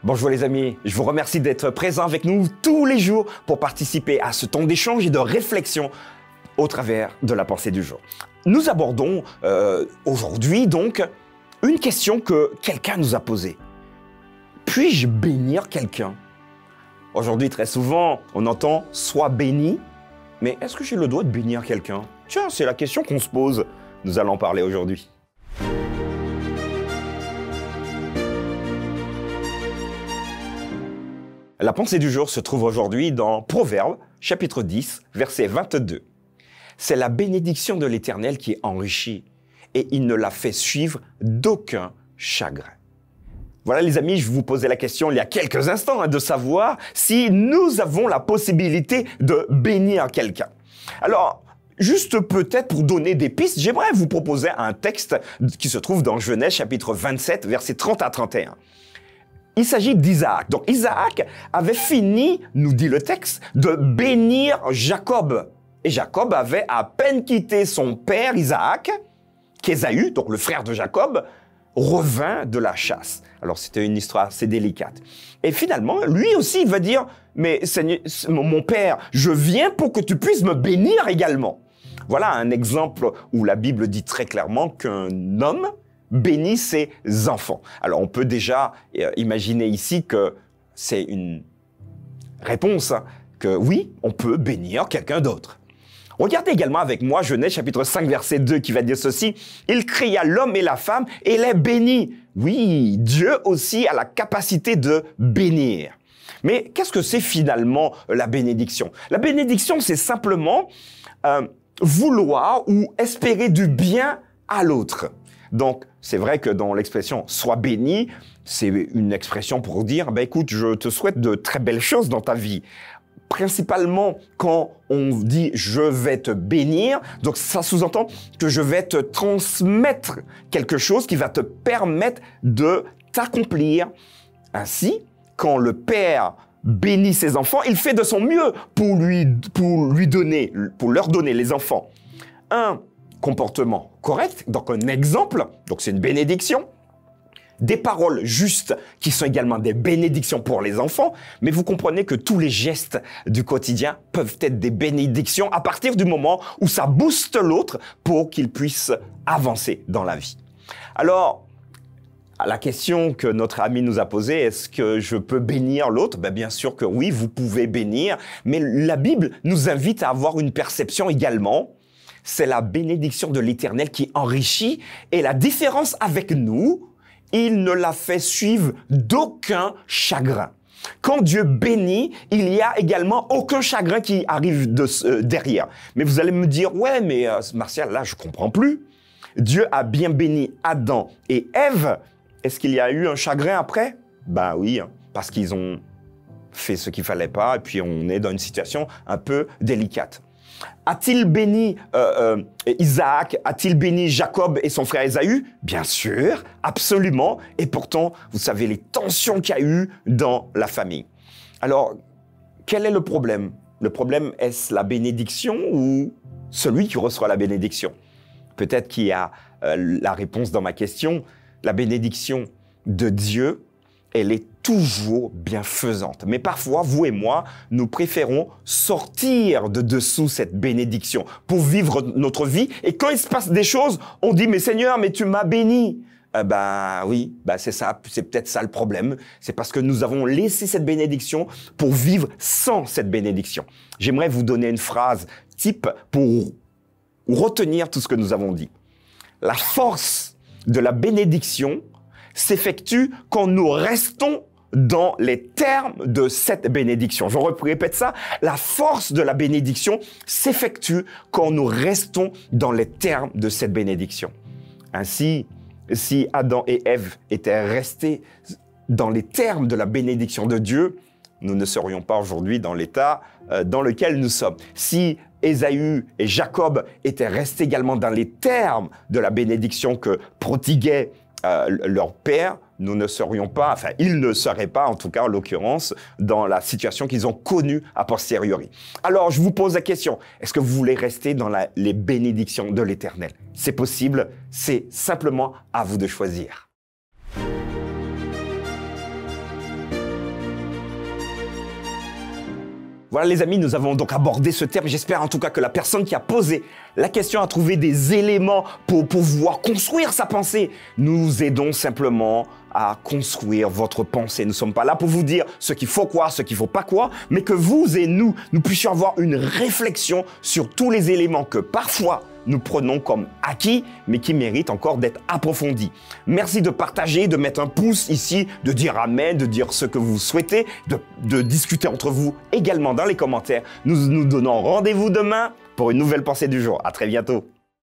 Bonjour les amis, je vous remercie d'être présents avec nous tous les jours pour participer à ce temps d'échange et de réflexion au travers de la pensée du jour. Nous abordons aujourd'hui donc une question que quelqu'un nous a posée. Puis-je bénir quelqu'un? Aujourd'hui, très souvent, on entend « sois béni », mais est-ce que j'ai le droit de bénir quelqu'un? Tiens, c'est la question qu'on se pose. Nous allons en parler aujourd'hui. La pensée du jour se trouve aujourd'hui dans Proverbes, chapitre 10, verset 22. C'est la bénédiction de l'Éternel qui enrichit, et il ne la fait suivre d'aucun chagrin. Voilà les amis, je vous posais la question il y a quelques instants de savoir si nous avons la possibilité de bénir quelqu'un. Alors, juste peut-être pour donner des pistes, j'aimerais vous proposer un texte qui se trouve dans Genèse chapitre 27, versets 30 à 31. Il s'agit d'Isaac. Donc Isaac avait fini, nous dit le texte, de bénir Jacob. Et Jacob avait à peine quitté son père Isaac, qu'Ésaü, donc le frère de Jacob, revint de la chasse. Alors c'était une histoire assez délicate. Et finalement, lui aussi, il va dire, mais Seigneur, mon père, je viens pour que tu puisses me bénir également. Voilà un exemple où la Bible dit très clairement qu'un homme bénit ses enfants. Alors, on peut déjà imaginer ici que c'est une réponse, que oui, on peut bénir quelqu'un d'autre. Regardez également avec moi Genèse chapitre 5, verset 2 qui va dire ceci. « Il créa l'homme et la femme et les bénit. » Oui, Dieu aussi a la capacité de bénir. Mais qu'est-ce que c'est finalement la bénédiction? La bénédiction, c'est simplement vouloir ou espérer du bien à l'autre. Donc, c'est vrai que dans l'expression « sois béni », c'est une expression pour dire « écoute, je te souhaite de très belles choses dans ta vie ». Principalement, quand on dit « je vais te bénir », donc ça sous-entend que je vais te transmettre quelque chose qui va te permettre de t'accomplir. Ainsi, quand le père bénit ses enfants, il fait de son mieux pour leur donner les enfants un comportement correct, donc un exemple, donc c'est une bénédiction, des paroles justes qui sont également des bénédictions pour les enfants, mais vous comprenez que tous les gestes du quotidien peuvent être des bénédictions à partir du moment où ça booste l'autre pour qu'il puisse avancer dans la vie. Alors, la question que notre ami nous a posée, est-ce que je peux bénir l'autre? Bien sûr que oui, vous pouvez bénir, mais la Bible nous invite à avoir une perception également. C'est la bénédiction de l'Éternel qui enrichit, et la différence avec nous, il ne la fait suivre d'aucun chagrin. Quand Dieu bénit, il y a également aucun chagrin qui arrive derrière. Mais vous allez me dire, ouais, mais Martial, là, je comprends plus. Dieu a bien béni Adam et Ève. Est-ce qu'il y a eu un chagrin après? Ben oui, parce qu'ils ont fait ce qu'il fallait pas, et puis on est dans une situation un peu délicate. A-t-il béni Isaac? A-t-il béni Jacob et son frère Ésaü? Bien sûr, absolument. Et pourtant, vous savez les tensions qu'il y a eu dans la famille. Alors, quel est le problème? Le problème, est-ce la bénédiction ou celui qui reçoit la bénédiction? Peut-être qu'il y a la réponse dans ma question. La bénédiction de Dieu, elle est toujours bienfaisante. Mais parfois, vous et moi, nous préférons sortir de dessous cette bénédiction pour vivre notre vie. Et quand il se passe des choses, on dit « Mais Seigneur, mais tu m'as béni !» Oui, c'est ça, c'est peut-être ça le problème. C'est parce que nous avons laissé cette bénédiction pour vivre sans cette bénédiction. J'aimerais vous donner une phrase type pour retenir tout ce que nous avons dit. La force de la bénédiction s'effectue quand nous restons dans les termes de cette bénédiction. Je répète ça, la force de la bénédiction s'effectue quand nous restons dans les termes de cette bénédiction. Ainsi, si Adam et Ève étaient restés dans les termes de la bénédiction de Dieu, nous ne serions pas aujourd'hui dans l'état dans lequel nous sommes. Si Ésaü et Jacob étaient restés également dans les termes de la bénédiction que prodiguait leur père, nous ne serions pas, enfin, ils ne seraient pas, en tout cas, en l'occurrence, dans la situation qu'ils ont connue a posteriori. Alors, je vous pose la question, est-ce que vous voulez rester dans les bénédictions de l'Éternel? C'est possible, c'est simplement à vous de choisir. Voilà les amis, nous avons donc abordé ce terme. J'espère en tout cas que la personne qui a posé la question a trouvé des éléments pour pouvoir construire sa pensée. Nous aidons simplement à construire votre pensée. Nous ne sommes pas là pour vous dire ce qu'il faut croire, ce qu'il ne faut pas croire, mais que vous et nous puissions avoir une réflexion sur tous les éléments que parfois nous prenons comme acquis, mais qui méritent encore d'être approfondis. Merci de partager, de mettre un pouce ici, de dire amen, de dire ce que vous souhaitez, de discuter entre vous également dans les commentaires. Nous nous donnons rendez-vous demain pour une nouvelle pensée du jour. À très bientôt.